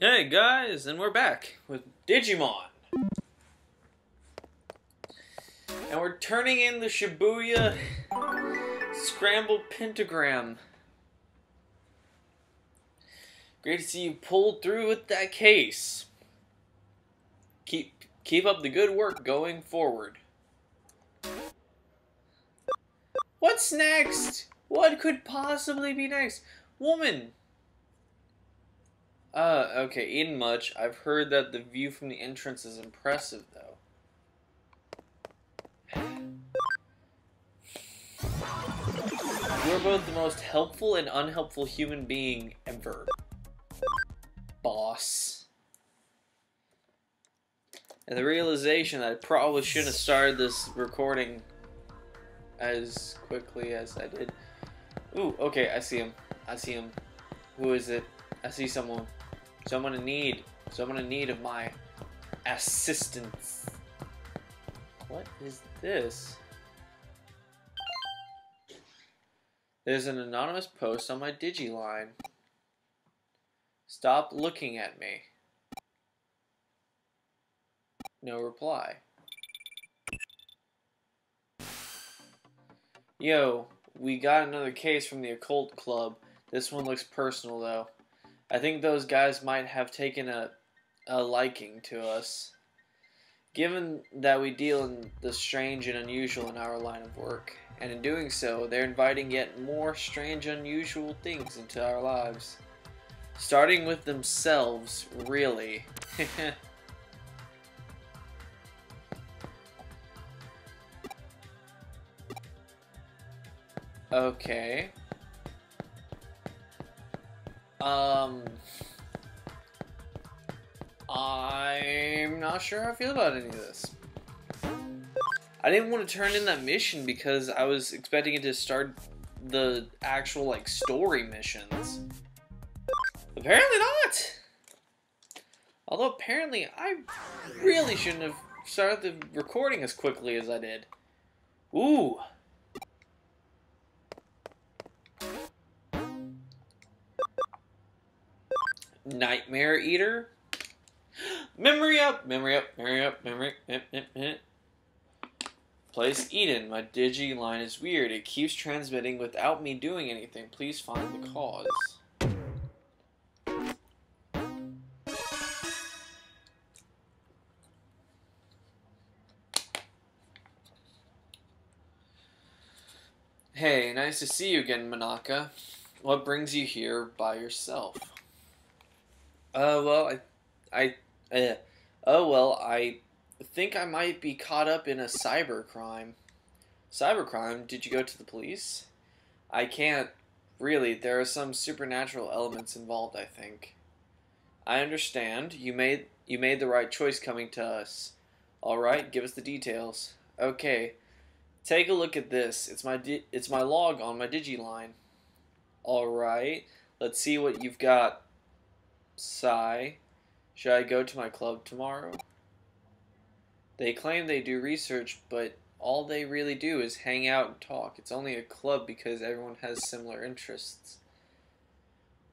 Hey guys, and we're back with Digimon. And we're turning in the Shibuya Scrambled Pentagram. Great to see you pulled through with that case. Keep up the good work going forward. What's next? What could possibly be next? Woman! Okay, eating much. I've heard that the view from the entrance is impressive, though. You're both the most helpful and unhelpful human being ever. Boss. And the realization that I probably shouldn't have started this recording as quickly as I did. Ooh, okay, I see him. I see him. Who is it? I see someone. Someone in need. Someone in need of my assistance. What is this? There's an anonymous post on my Digiline. Stop looking at me. No reply. Yo, we got another case from the occult club. This one looks personal though. I think those guys might have taken a liking to us. Given that we deal in the strange and unusual in our line of work, and in doing so, they're inviting yet more strange, unusual things into our lives. Starting with themselves, really. Okay. I'm not sure how I feel about any of this. I didn't want to turn in that mission because I was expecting it to start the actual, like, story missions. Apparently not! Although apparently I really shouldn't have started the recording as quickly as I did. Ooh! Nightmare Eater? Memory up! Memory up! Memory up! Memory... Place Eden. My Digiline is weird. It keeps transmitting without me doing anything. Please find the cause. Hey, nice to see you again, Manaka. What brings you here by yourself? Well, I think I might be caught up in a cybercrime. Cybercrime? Did you go to the police? I can't. Really, there are some supernatural elements involved, I think. I understand. You made the right choice coming to us. Alright, give us the details. Okay. Take a look at this. It's my log on my Digiline. Alright. Let's see what you've got. Sigh. Should I go to my club tomorrow? They claim they do research, but all they really do is hang out and talk. It's only a club because everyone has similar interests.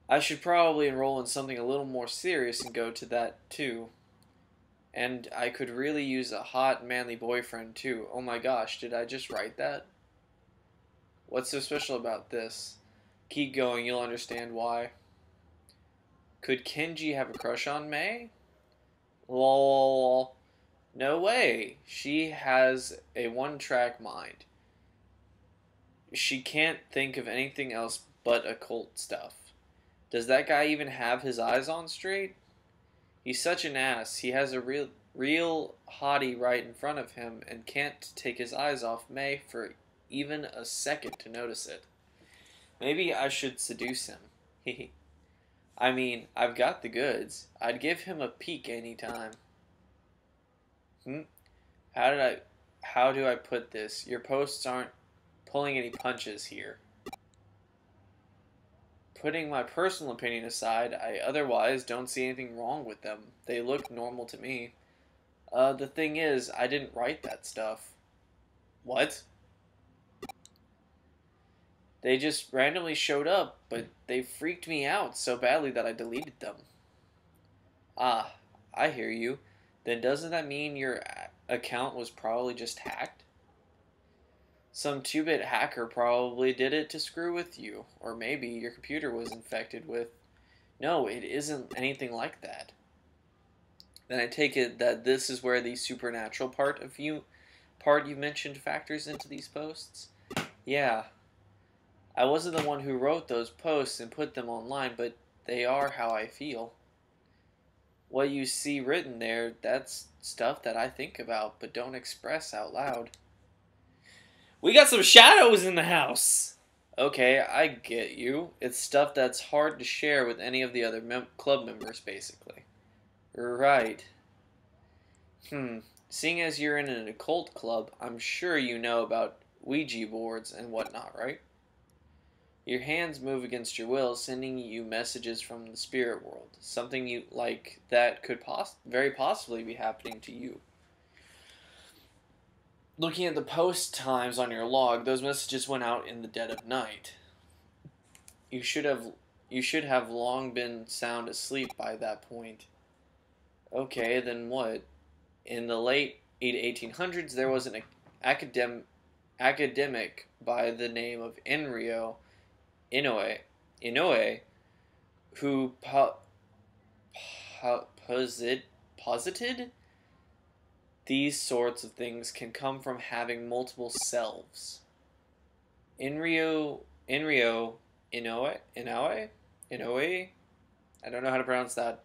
I should probably enroll in something a little more serious and go to that too. And I could really use a hot, manly boyfriend too. Oh my gosh, did I just write that? What's so special about this? Keep going, you'll understand why. Could Kenji have a crush on May? Lol. No way. She has a one-track mind. She can't think of anything else but occult stuff. Does that guy even have his eyes on straight? He's such an ass. He has a real hottie right in front of him and can't take his eyes off May for even a second to notice it. Maybe I should seduce him. Hehe. I mean, I've got the goods. I'd give him a peek anytime. How do I put this? Your posts aren't pulling any punches here. Putting my personal opinion aside, I otherwise don't see anything wrong with them. They look normal to me. The thing is, I didn't write that stuff. What? They just randomly showed up, but they freaked me out so badly that I deleted them. Ah, I hear you. Then doesn't that mean your account was probably just hacked? Some 2-bit hacker probably did it to screw with you. Or maybe your computer was infected with... No, it isn't anything like that. Then I take it that this is where the supernatural part you mentioned factors into these posts? Yeah. I wasn't the one who wrote those posts and put them online, but they are how I feel. What you see written there, that's stuff that I think about, but don't express out loud. We got some shadows in the house! Okay, I get you. It's stuff that's hard to share with any of the other club members, basically. Right. Seeing as you're in an occult club, I'm sure you know about Ouija boards and whatnot, right? Your hands move against your will, sending you messages from the spirit world. Something you like that could very possibly be happening to you. Looking at the post times on your log, those messages went out in the dead of night. You should have long been sound asleep by that point. Okay, then what? In the late 1800s, there was an academic by the name of Enryo Inoue, who posited these sorts of things can come from having multiple selves. Enryo Inoue? I don't know how to pronounce that.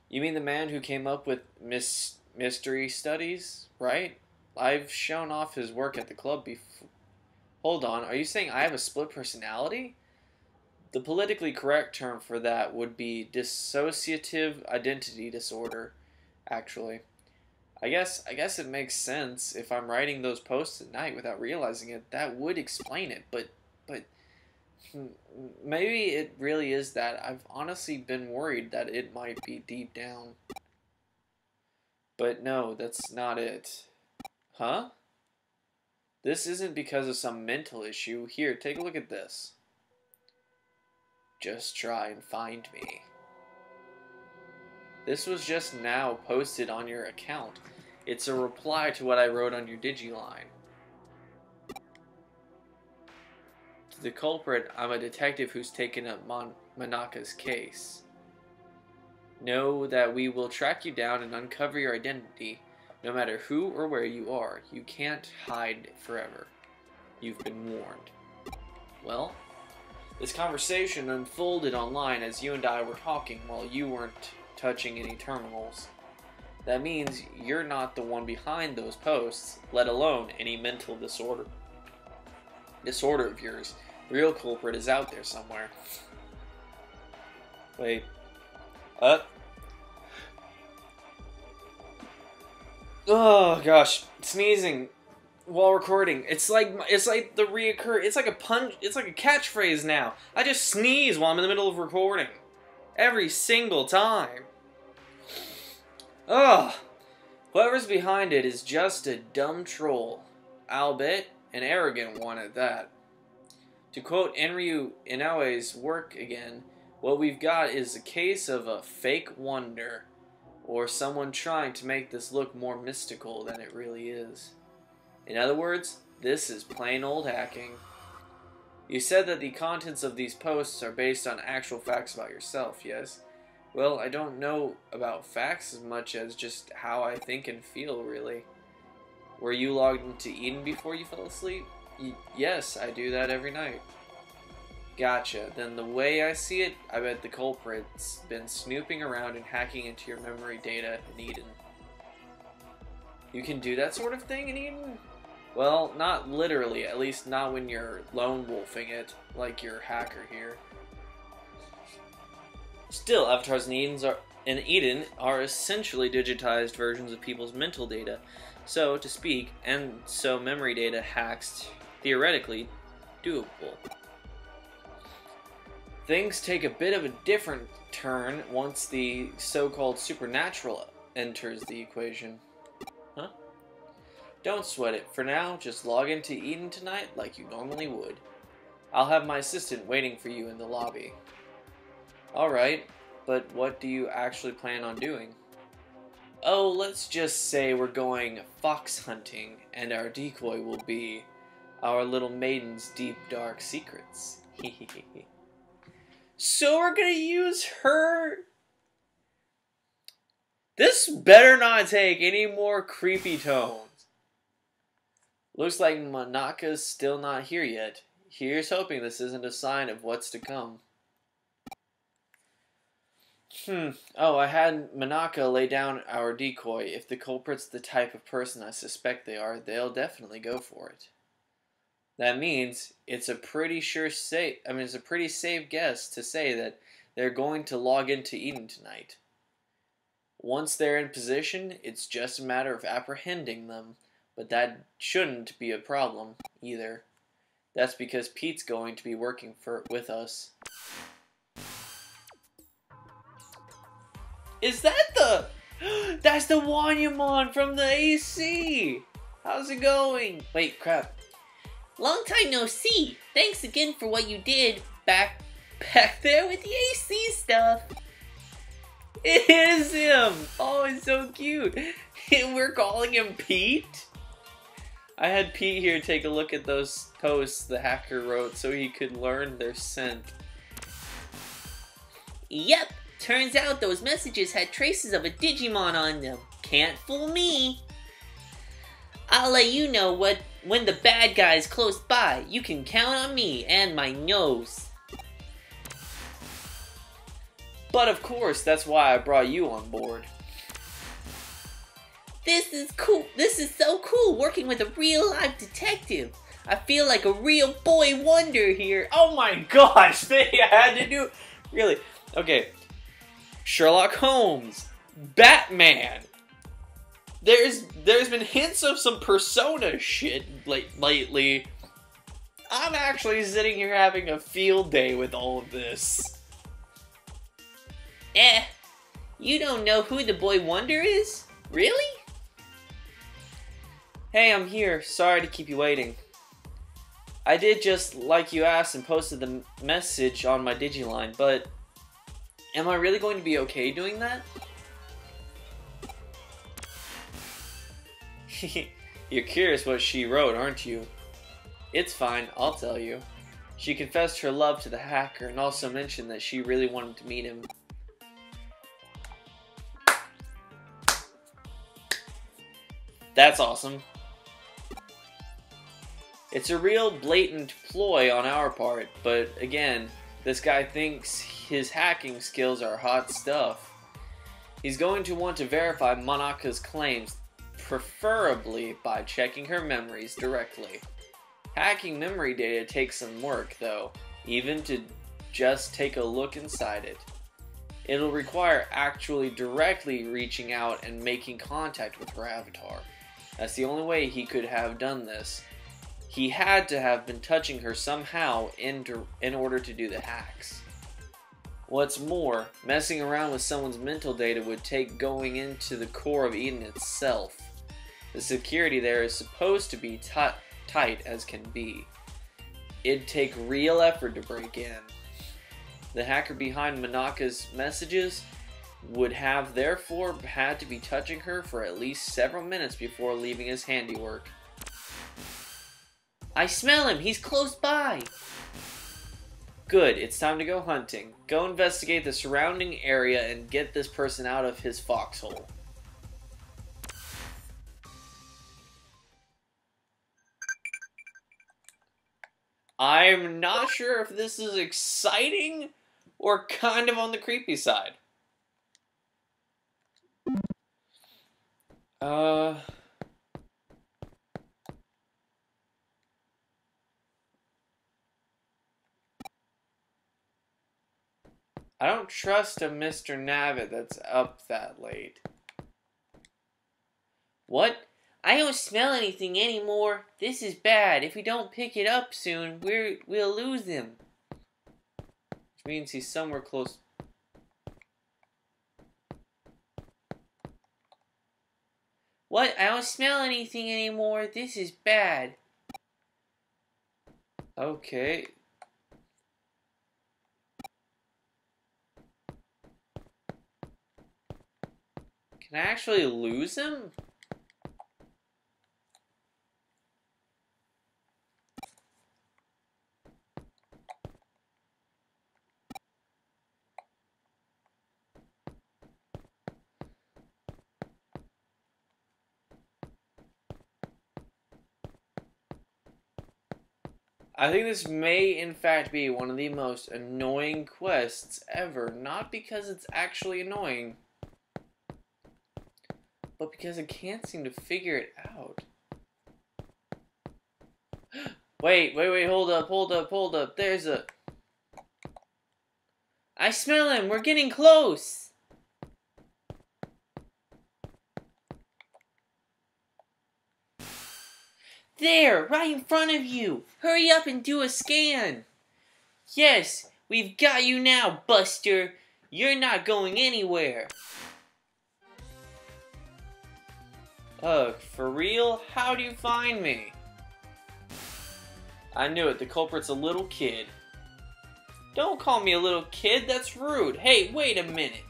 You mean the man who came up with mystery studies, right? I've shown off his work at the club before. Hold on, are you saying I have a split personality? The politically correct term for that would be dissociative identity disorder, actually. I guess it makes sense. If I'm writing those posts at night without realizing it, that would explain it, but maybe it really is that. I've honestly been worried that it might be deep down. But no, that's not it. Huh? This isn't because of some mental issue. Here, take a look at this. Just try and find me. This was just now posted on your account. It's a reply to what I wrote on your Digiline. To the culprit, I'm a detective who's taken up Manaka's case. Know that we will track you down and uncover your identity, no matter who or where you are. You can't hide forever. You've been warned. Well, this conversation unfolded online as you and I were talking while you weren't touching any terminals. That means you're not the one behind those posts, let alone any mental disorder of yours. The real culprit is out there somewhere. Wait. Oh gosh, sneezing while recording. It's like the it's like a punch. It's like a catchphrase now. I just sneeze while I'm in the middle of recording, every single time. Ugh. Whoever's behind it is just a dumb troll. I'll bet an arrogant one at that. To quote Enryu Inoue's work again, what we've got is a case of a fake wonder, or someone trying to make this look more mystical than it really is. In other words, this is plain old hacking. You said that the contents of these posts are based on actual facts about yourself, yes? Well, I don't know about facts as much as just how I think and feel, really. Were you logged into Eden before you fell asleep? Yes, I do that every night. Gotcha. Then the way I see it, I bet the culprit's been snooping around and hacking into your memory data in Eden. You can do that sort of thing in Eden? Well, not literally, at least not when you're lone wolfing it, like your hacker here. Still, avatars in Eden are essentially digitized versions of people's mental data, so to speak, and so memory data hacks theoretically doable. Things take a bit of a different turn once the so-called supernatural enters the equation. Huh? Don't sweat it. For now, just log into Eden tonight like you normally would. I'll have my assistant waiting for you in the lobby. Alright. But what do you actually plan on doing? Oh, let's just say we're going fox hunting, and our decoy will be our little maiden's deep, dark secrets. So we're gonna use her? This better not take any more creepy tones. Looks like Manaka's still not here yet. Here's hoping this isn't a sign of what's to come. Oh, I had Manaka lay down our decoy. If the culprit's the type of person I suspect they are, they'll definitely go for it. That means it's a pretty it's a pretty safe guess to say that they're going to log into Eden tonight. Once they're in position, it's just a matter of apprehending them, but that shouldn't be a problem either. That's because Pete's going to be working with us. Is that the... That's the Wanyamon from the AC! How's it going? Wait, crap. Long time no see. Thanks again for what you did back there with the AC stuff. It is him! Oh, it's so cute. We're calling him Pete? I had Pete here take a look at those posts the hacker wrote so he could learn their scent. Yep, turns out those messages had traces of a Digimon on them. Can't fool me. I'll let you know when the bad guy's close by. You can count on me and my nose. But of course, that's why I brought you on board. This is cool. This is so cool, working with a real life detective. I feel like a real boy wonder here. Oh my gosh, they had to do... Really? Okay. Sherlock Holmes. Batman. There's been hints of some Persona shit lately. I'm actually sitting here having a field day with all of this. You don't know who the boy wonder is? Really? Hey, I'm here. Sorry to keep you waiting. I did just like you asked and posted the message on my Digiline, but am I really going to be okay doing that? You're curious what she wrote, aren't you? It's fine, I'll tell you. She confessed her love to the hacker and also mentioned that she really wanted to meet him. That's awesome. It's a real blatant ploy on our part, but again, this guy thinks his hacking skills are hot stuff. He's going to want to verify Manaka's claims, preferably by checking her memories directly. Hacking memory data takes some work, though, even to just take a look inside it. It'll require actually directly reaching out and making contact with her avatar. That's the only way he could have done this. He had to have been touching her somehow in order to do the hacks. What's more, messing around with someone's mental data would take going into the core of Eden itself. The security there is supposed to be tight as can be. It'd take real effort to break in. The hacker behind Manaka's messages would have therefore had to be touching her for at least several minutes before leaving his handiwork. I smell him! He's close by! Good, it's time to go hunting. Go investigate the surrounding area and get this person out of his foxhole. I'm not sure if this is exciting or kind of on the creepy side. I don't trust a Mr. Nabbit that's up that late. What? I don't smell anything anymore. This is bad. If we don't pick it up soon, we'll lose him. Which means he's somewhere close. What? I don't smell anything anymore. This is bad. Okay. Can I actually lose him? I think this may in fact be one of the most annoying quests ever. Not because it's actually annoying, but because I can't seem to figure it out. Wait, hold up. There's a... I smell him! We're getting close! There! Right in front of you! Hurry up and do a scan! Yes! We've got you now, Buster! You're not going anywhere! Ugh, for real? How do you find me? I knew it, the culprit's a little kid. Don't call me a little kid, that's rude. Hey, wait a minute.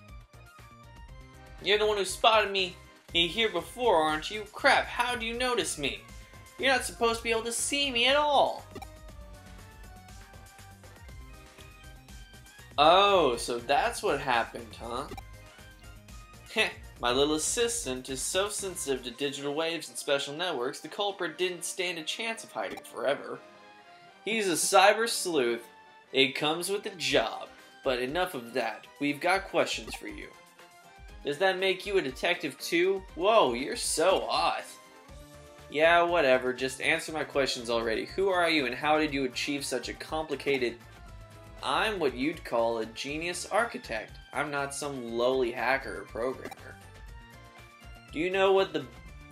You're the one who spotted me here before, aren't you? Crap, how do you notice me? You're not supposed to be able to see me at all. Oh, so that's what happened, huh? Heh, my little assistant is so sensitive to digital waves and special networks, the culprit didn't stand a chance of hiding forever. He's a Cybersleuth. It comes with the job. But enough of that. We've got questions for you. Does that make you a detective too? Whoa, you're so hot. Yeah, whatever. Just answer my questions already. Who are you and how did you achieve such a complicated... I'm what you'd call a genius architect. I'm not some lowly hacker or programmer. Do you know what the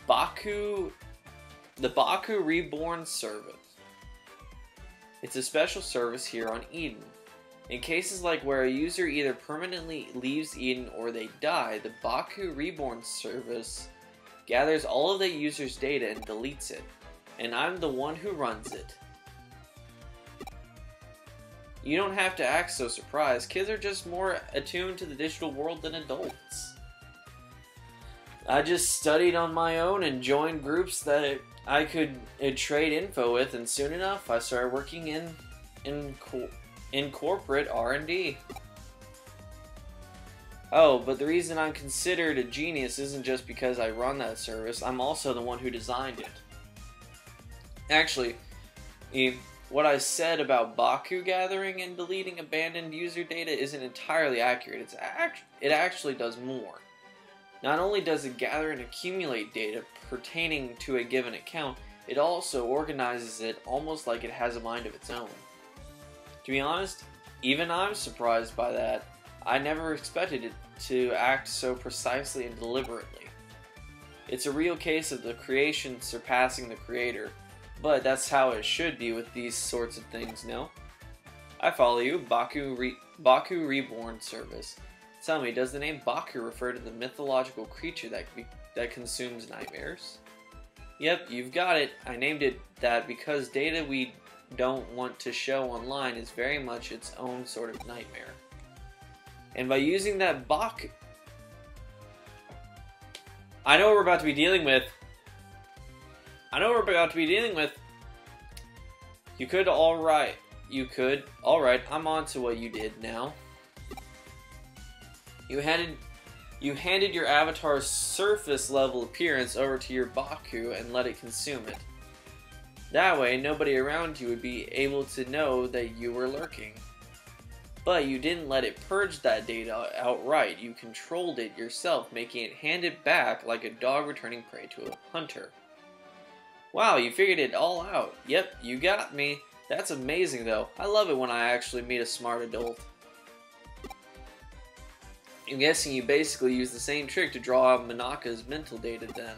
Baku Reborn service? It's a special service here on Eden. In cases like where a user either permanently leaves Eden or they die, the Baku Reborn service gathers all of the user's data and deletes it. And I'm the one who runs it. You don't have to act so surprised. Kids are just more attuned to the digital world than adults. I just studied on my own and joined groups that I could trade info with, and soon enough I started working in corporate R&D. Oh, but the reason I'm considered a genius isn't just because I run that service, I'm also the one who designed it. Actually, what I said about Baku gathering and deleting abandoned user data isn't entirely accurate. It actually does more. Not only does it gather and accumulate data pertaining to a given account, it also organizes it almost like it has a mind of its own. To be honest, even I'm surprised by that. I never expected it to act so precisely and deliberately. It's a real case of the creation surpassing the creator, but that's how it should be with these sorts of things, no? I follow you, Baku Reborn service. Tell me, does the name Baku refer to the mythological creature that consumes nightmares? Yep, you've got it. I named it that because data we don't want to show online is very much its own sort of nightmare. And by using that Baku... I know what we're about to be dealing with. You could, alright, I'm on to what you did now. You handed your avatar's surface level appearance over to your Baku and let it consume it. That way, nobody around you would be able to know that you were lurking. But you didn't let it purge that data outright, you controlled it yourself, making it hand it back like a dog returning prey to a hunter. Wow, you figured it all out. Yep, you got me. That's amazing though. I love it when I actually meet a smart adult. I'm guessing you basically used the same trick to draw out Manaka's mental data then.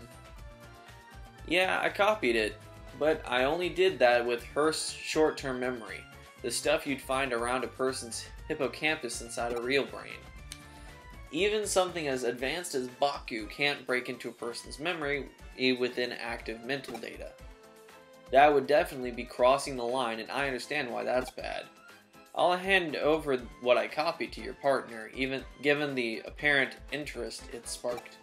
Yeah, I copied it, but I only did that with her short-term memory, the stuff you'd find around a person's hippocampus inside a real brain. Even something as advanced as Baku can't break into a person's memory within active mental data. That would definitely be crossing the line, and I understand why that's bad. I'll hand over what I copied to your partner, even given the apparent interest it sparked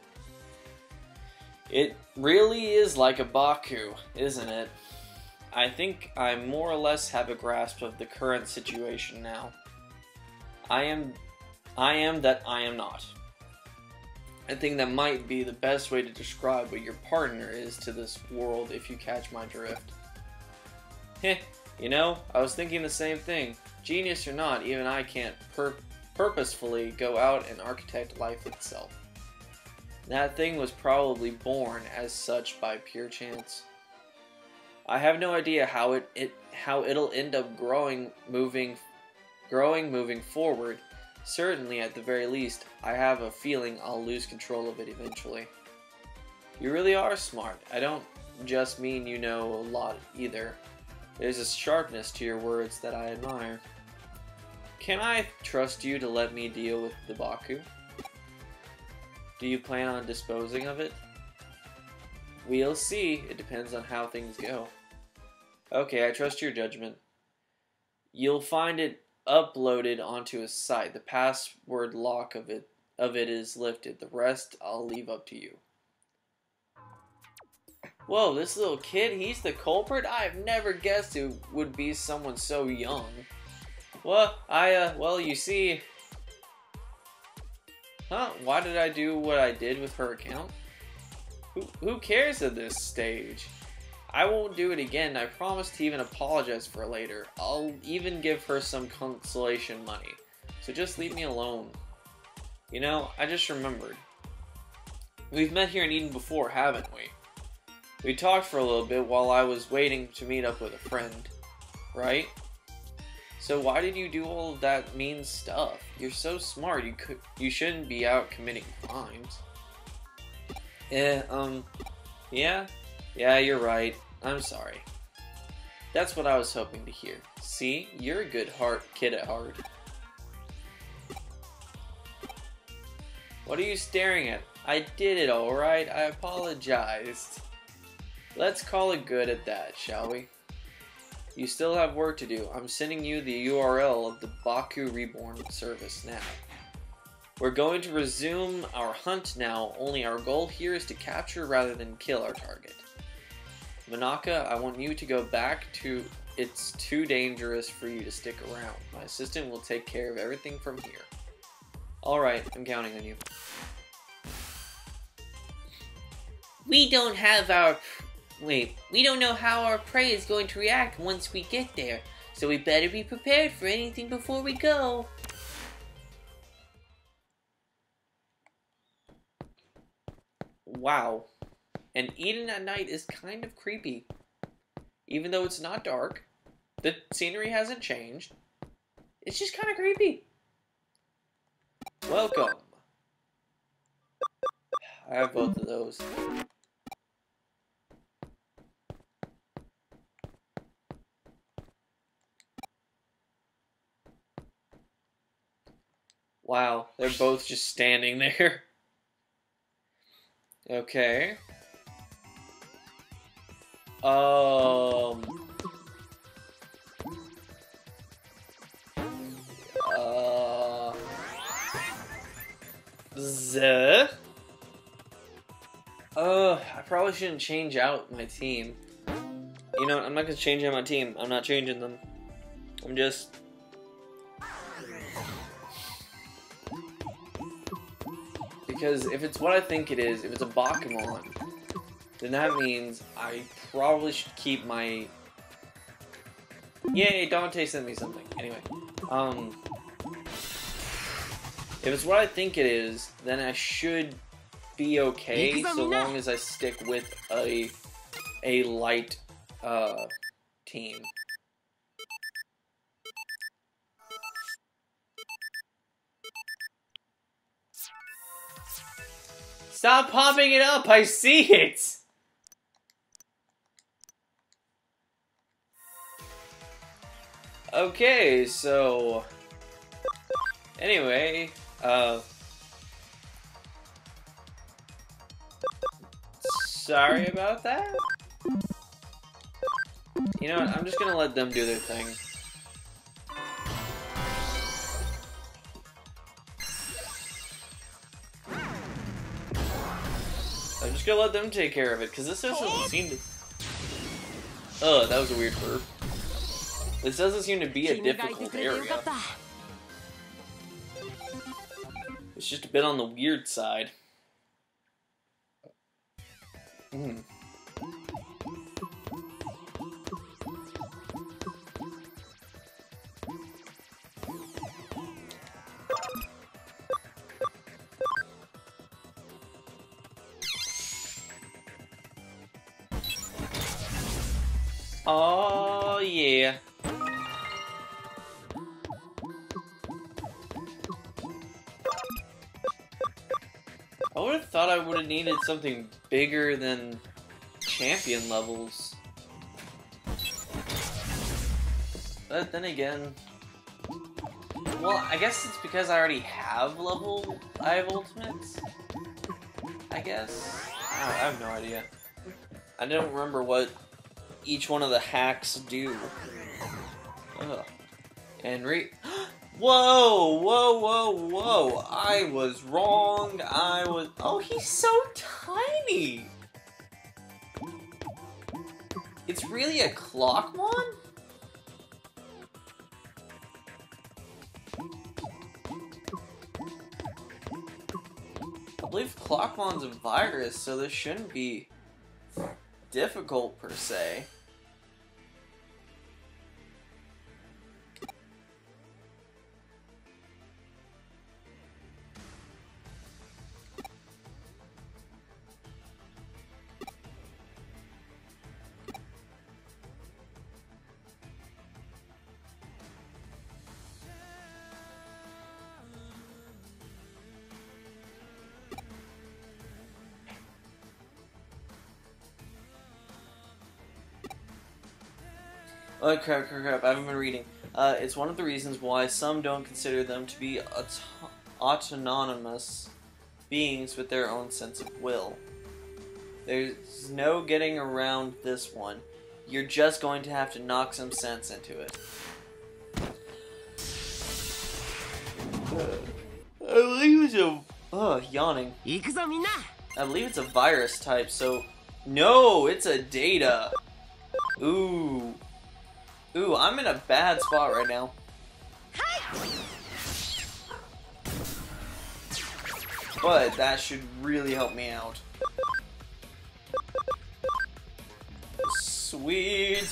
It really is like a Baku, isn't it? I think I more or less have a grasp of the current situation now. I am that I am not. I think that might be the best way to describe what your partner is to this world, if you catch my drift. Heh, you know, I was thinking the same thing. Genius or not, even I can't purposefully go out and architect life itself. That thing was probably born as such by pure chance. I have no idea how it'll end up growing moving forward. Certainly, at the very least, I have a feeling I'll lose control of it eventually. You really are smart. I don't just mean you know a lot either. There's a sharpness to your words that I admire. Can I trust you to let me deal with the Baku? Do you plan on disposing of it? We'll see. It depends on how things go. Okay, I trust your judgment. You'll find it uploaded onto a site. The password lock of it is lifted. The rest I'll leave up to you. Whoa, this little kid, he's the culprit? I've never guessed it would be someone so young. Well, well, you see... Huh? Why did I do what I did with her account? Who cares at this stage? I won't do it again. I promise to even apologize for it later. I'll even give her some consolation money. So just leave me alone. You know, I just remembered. We've met here in Eden before, haven't we? We talked for a little bit while I was waiting to meet up with a friend. Right? So why did you do all of that mean stuff? You're so smart. You shouldn't be out committing crimes. Yeah, you're right. I'm sorry. That's what I was hoping to hear. See, you're a good kid at heart. What are you staring at? I did it, alright. I apologized. Let's call it good at that, shall we? You still have work to do. I'm sending you the URL of the Baku Reborn service now. We're going to resume our hunt now, only our goal here is to capture rather than kill our target. Monaka, I want you to go back to... It's too dangerous for you to stick around. My assistant will take care of everything from here. Alright, I'm counting on you. We don't know how our prey is going to react once we get there, so we better be prepared for anything before we go. Wow. And Eden at night is kind of creepy. Even though it's not dark, the scenery hasn't changed. It's just kind of creepy. Welcome. I have both of those. Wow, they're both just standing there. Okay. I probably shouldn't change out my team. You know what, I'm not gonna change out my team. I'm not changing them. I'm just... Because if it's what I think it is, if it's a Bakumon, then that means I probably should keep my... Yay, Dante sent me something. Anyway, if it's what I think it is, then I should be okay so long as I stick with a light team. Stop popping it up! I see it! Okay, so... Anyway, sorry about that? You know what, I'm just gonna let them do their thing. I'm just gonna let them take care of it, because this doesn't seem to... Ugh, that was a weird burp. This doesn't seem to be a difficult area. It's just a bit on the weird side. Oh, yeah. I would have thought I would have needed something bigger than champion levels. But then again... Well, I guess it's because I already have I have ultimates? I guess? I have no idea. I don't remember what each one of the hacks do. Ugh. And whoa, whoa, whoa, whoa! I was wrong. Oh, he's so tiny. It's really a Clockmon? I believe Clockmon's a virus, so this shouldn't be difficult per se. Oh, crap, I haven't been reading. It's one of the reasons why some don't consider them to be autonomous beings with their own sense of will. There's no getting around this one. You're just going to have to knock some sense into it. I believe it's yawning. I believe it's a virus type, so... No, it's a data! Ooh, I'm in a bad spot right now. But that should really help me out. Sweet.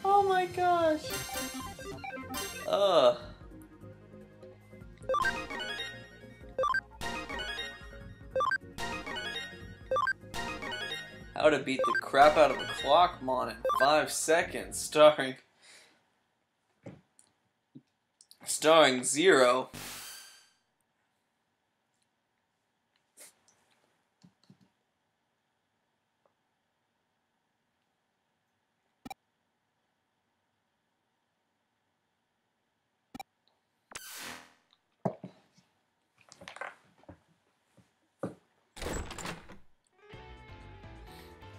Oh my gosh. How to beat the crap out of a Clockmon in 5 seconds, starring Zero.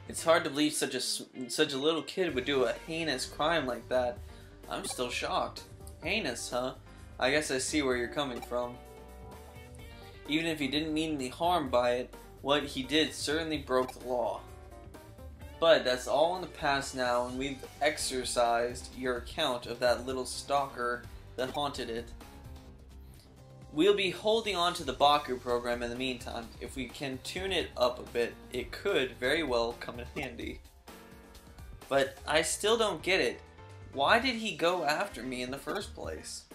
It's hard to believe such a little kid would do a heinous crime like that. I'm still shocked. Heinous, huh? I guess I see where you're coming from. Even if he didn't mean any harm by it, what he did certainly broke the law. But that's all in the past now, and we've exorcised your account of that little stalker that haunted it. We'll be holding on to the Baku program in the meantime. If we can tune it up a bit, it could very well come in handy. But I still don't get it. Why did he go after me in the first place?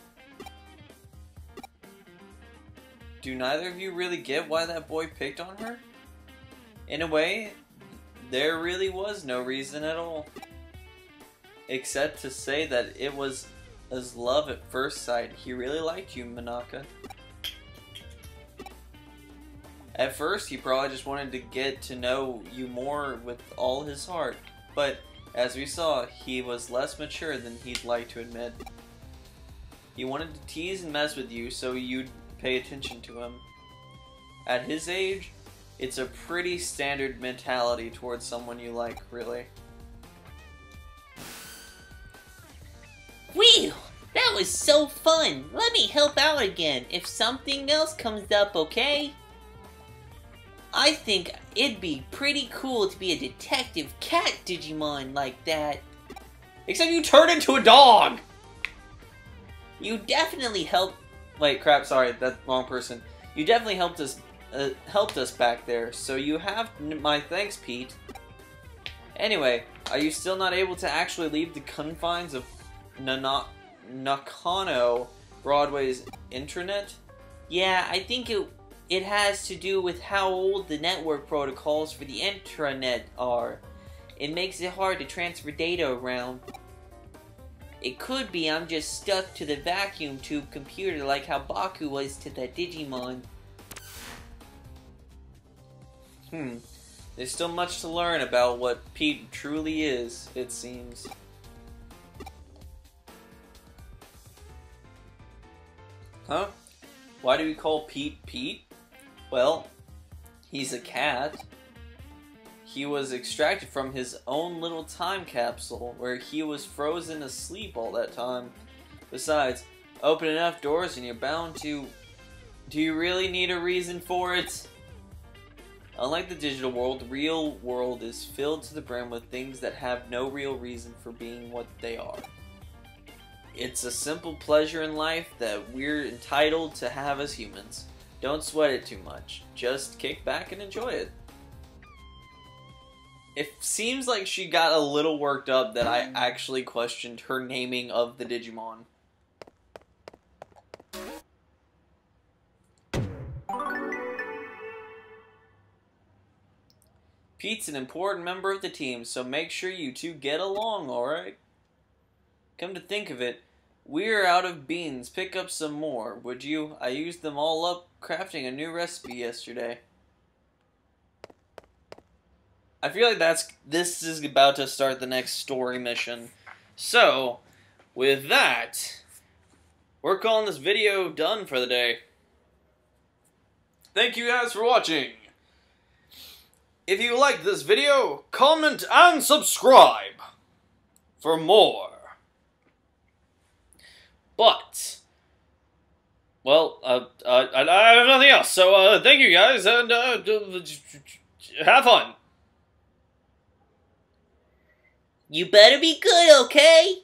Do neither of you really get why that boy picked on her? In a way, there really was no reason at all. Except to say that it was as love at first sight. He really liked you, Manaka. At first, he probably just wanted to get to know you more with all his heart. But, as we saw, he was less mature than he'd like to admit. He wanted to tease and mess with you so you'd pay attention to him. At his age, it's a pretty standard mentality towards someone you like, really. Whew! That was so fun. Let me help out again if something else comes up, okay? I think it'd be pretty cool to be a detective cat Digimon like that. Except you turn into a dog! You definitely helped. Wait, crap, sorry, that's the wrong person. You definitely helped us back there, so you have my thanks, Pete. Anyway, are you still not able to actually leave the confines of Nakano Broadway's intranet? Yeah, I think it has to do with how old the network protocols for the intranet are. It makes it hard to transfer data around. It could be I'm just stuck to the vacuum tube computer like how Baku was to that Digimon. There's still much to learn about what Pete truly is, it seems. Huh? Why do we call Pete Pete? Well, he's a cat. He was extracted from his own little time capsule, where he was frozen asleep all that time. Besides, open enough doors and you're bound to... Do you really need a reason for it? Unlike the digital world, the real world is filled to the brim with things that have no real reason for being what they are. It's a simple pleasure in life that we're entitled to have as humans. Don't sweat it too much. Just kick back and enjoy it. It seems like she got a little worked up that I actually questioned her naming of the Digimon. Pete's an important member of the team, so make sure you two get along, alright? Come to think of it, we're out of beans. Pick up some more, would you? I used them all up crafting a new recipe yesterday. I feel like this is about to start the next story mission. So, with that, we're calling this video done for the day. Thank you guys for watching. If you liked this video, comment and subscribe for more. But, well, I have nothing else. So, thank you guys, and have fun. You better be good, okay?